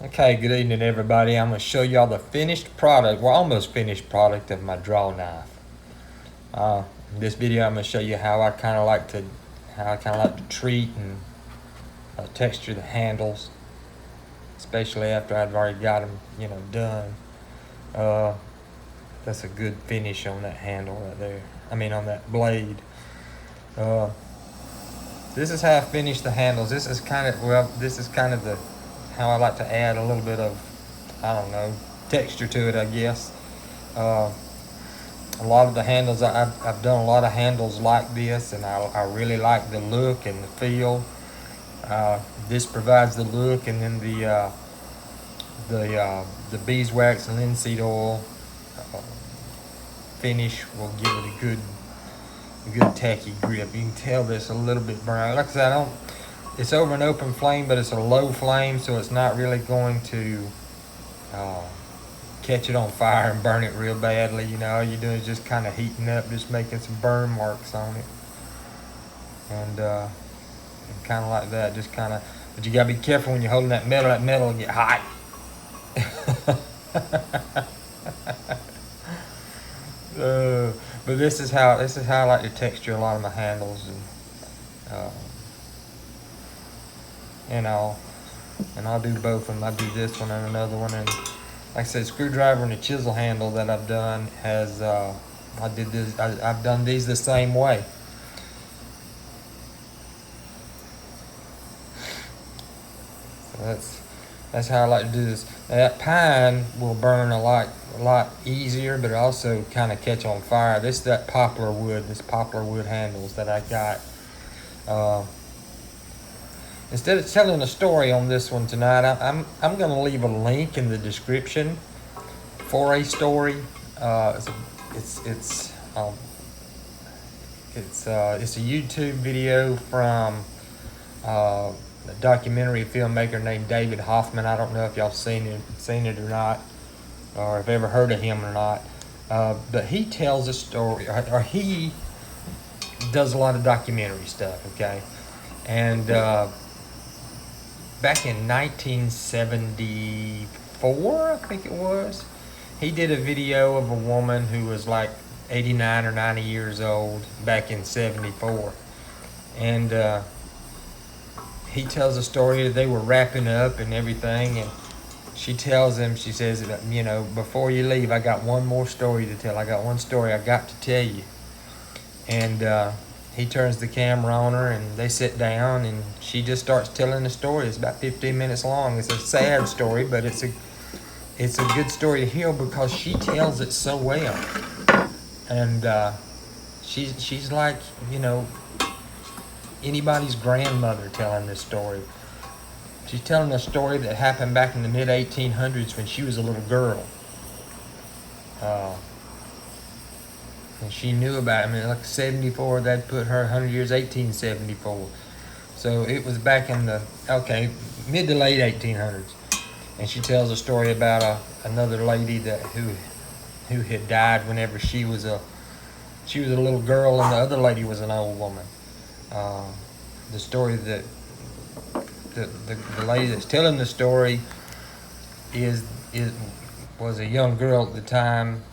Okay, good evening everybody. I'm going to show y'all the finished product, well almost finished product of my draw knife. In this video I'm going to show you how I kind of like to treat and texture the handles, especially after I've already got them, done. That's a good finish on that handle right there. I mean on that blade. This is how I finish the handles. This is kind of the how I like to add a little bit of, I don't know, texture to it, I guess. A lot of the handles, I've done a lot of handles like this, and I really like the look and the feel. This provides the look, and then the beeswax and linseed oil finish will give it a good tacky grip. You can tell this a little bit brown. Like I said, it's over an open flame, but it's a low flame, so it's not really going to catch it on fire and burn it real badly. All you're doing is just kind of heating up, just making some burn marks on it, and kind of like that, just kind of. But you gotta be careful when you're holding that metal. That metal will get hot. But this is how I like to texture a lot of my handles, and I'll do both of them. I do this one and another one, and like I said, screwdriver and the chisel handle that I've done has I've done these the same way. So that's how I like to do this. Now, that pine will burn a lot easier, but it also kind of catch on fire. This poplar wood handles that I got. Instead of telling a story on this one tonight, I'm going to leave a link in the description for a story. It's a YouTube video from a documentary filmmaker named David Hoffman. I don't know if y'all seen it or not, or have ever heard of him or not. But he tells a story, or he does a lot of documentary stuff. Okay, and back in 1974, I think it was, he did a video of a woman who was like 89 or 90 years old back in 74. And he tells a story that they were wrapping up and everything, and she tells him, she says, before you leave, I got one more story to tell. I got one story I got to tell you. And he turns the camera on her, and they sit down, and she just starts telling the story. It's about 15 minutes long. It's a sad story, but it's a good story to hear because she tells it so well. And she's like, anybody's grandmother telling this story. She's telling a story that happened back in the mid 1800s when she was a little girl. And she knew about it. I mean, like 74, that put her 100 years, 1874. So it was back in the, mid to late 1800s. And she tells a story about another lady who had died whenever she was a little girl, and the other lady was an old woman. The story that the lady that's telling the story was a young girl at the time.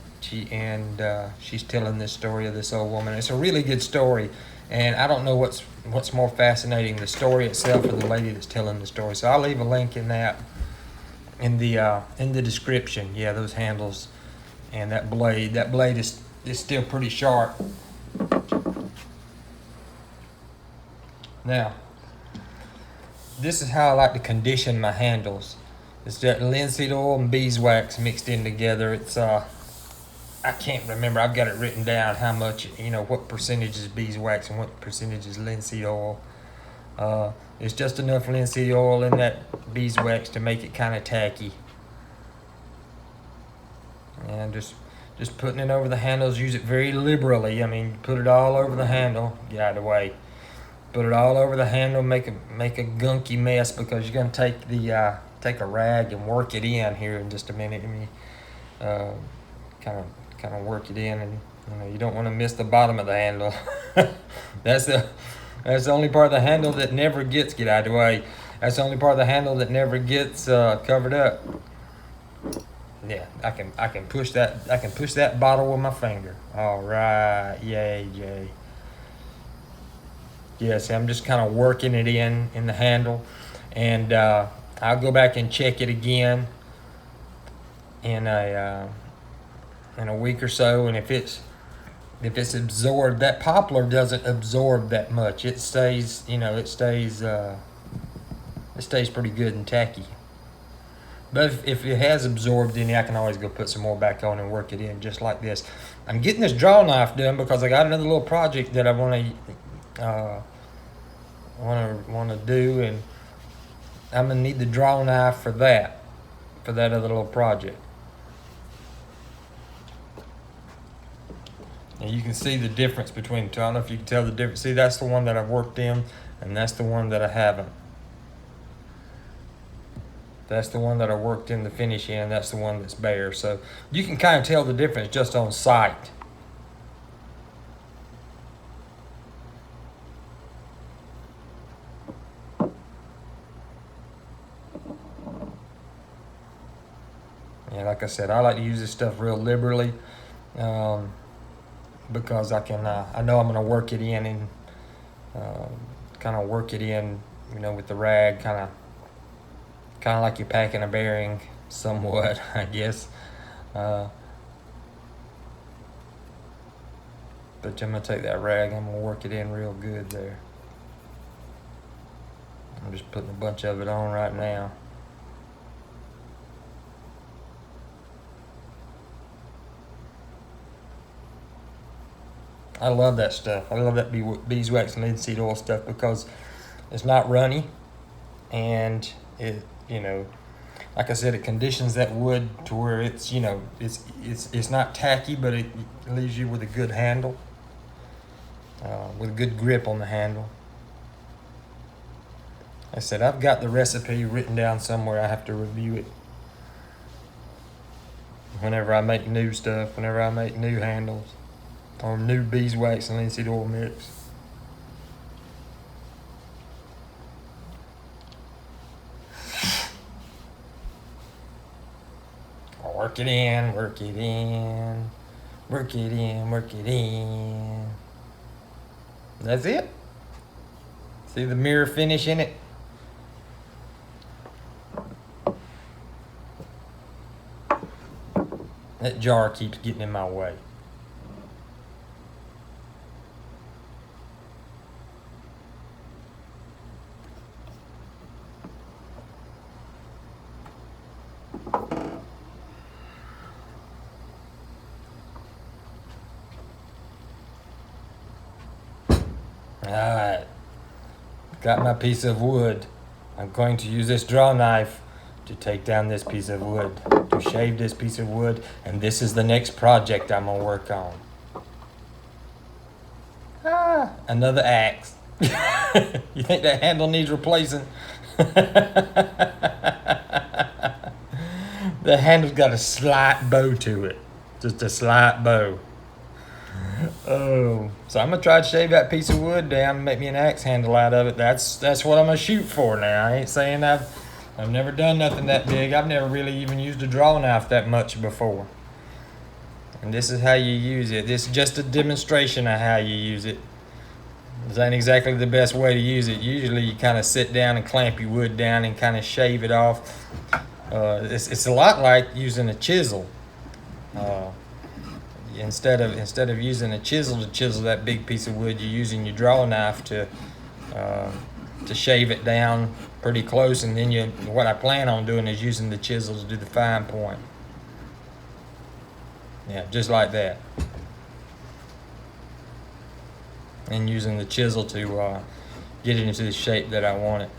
She's telling this story of this old woman. It's a really good story, and I don't know what's more fascinating, the story itself or the lady that's telling the story. So I'll leave a link in the description. Yeah, those handles and that blade. That blade is still pretty sharp. Now, this is how I like to condition my handles. It's that linseed oil and beeswax mixed in together. It's I can't remember. I've got it written down how much, what percentage is beeswax and what percentage is linseed oil. It's just enough linseed oil in that beeswax to make it kind of tacky. And just putting it over the handles. Use it very liberally. I mean, put it all over the handle. Get out of the way. Put it all over the handle. Make a gunky mess, because you're gonna take a rag and work it in here in just a minute. I mean, kind of work it in, and you don't want to miss the bottom of the handle. That's the only part of the handle that never gets. Get out of the way. That's the only part of the handle that never gets covered up. Yeah, I can push that bottle with my finger. All right, yay, Jay. Yeah, see, I'm just kind of working it in the handle, and I'll go back and check it again in a week or so, and if it's absorbed, that poplar doesn't absorb that much. It stays, it stays pretty good and tacky. But if it has absorbed any, I can always go put some more back on and work it in just like this. I'm getting this draw knife done because I got another little project that I want to do, and I'm gonna need the draw knife for that other little project. And you can see the difference between the two. I don't know if you can tell the difference. See, that's the one that I've worked in, and that's the one that I haven't. That's the one that I worked in the finish in. That's the one that's bare. So you can kind of tell the difference just on sight. And like I said, I like to use this stuff real liberally because I know I'm going to work it in and kind of work it in, with the rag, kind of like you're packing a bearing somewhat, I guess. But I'm going to take that rag, I'm going to work it in real good there. I'm just putting a bunch of it on right now. I love that stuff. I love that beeswax and linseed oil stuff because it's not runny, and it, like I said, it conditions that wood to where it's, it's not tacky, but it leaves you with a good handle, with a good grip on the handle. Like I said, I've got the recipe written down somewhere. I have to review it whenever I make new stuff, whenever I make new handles or new beeswax and linseed oil mix. Work it in, work it in, work it in, work it in. That's it. See the mirror finish in it? That jar keeps getting in my way. Alright, got my piece of wood. I'm going to use this draw knife to take down this piece of wood, to shave this piece of wood, and this is the next project I'm gonna work on. Another axe. You think that handle needs replacing? The handle's got a slight bow to it, just a slight bow. Oh, so I'm gonna try to shave that piece of wood down and make me an axe handle out of it. That's what I'm gonna shoot for now. I ain't saying I've never done nothing that big. I've never really even used a draw knife that much before. And this is how you use it. This is just a demonstration of how you use it. This ain't exactly the best way to use it. Usually you kind of sit down and clamp your wood down and kind of shave it off. It's a lot like using a chisel. Instead of using a chisel to chisel that big piece of wood, you're using your draw knife to shave it down pretty close, and then what I plan on doing is using the chisel to do the fine point. Yeah, just like that. And using the chisel to get it into the shape that I want it.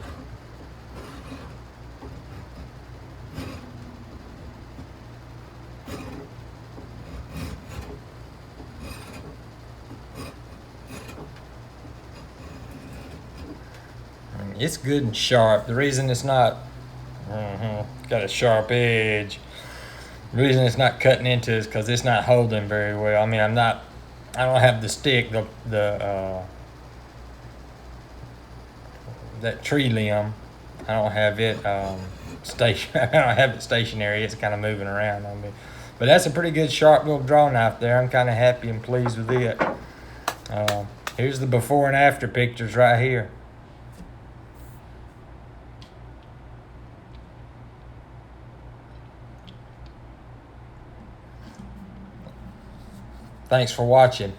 It's good and sharp. The reason it's not got a sharp edge, the reason it's not cutting into is because it's not holding very well. I mean, I don't have the stick, that tree limb I don't have it station. I don't have it stationary. It's kind of moving around on me. But that's a pretty good sharp little draw knife there. I'm kind of happy and pleased with it. Here's the before and after pictures right here. Thanks for watching.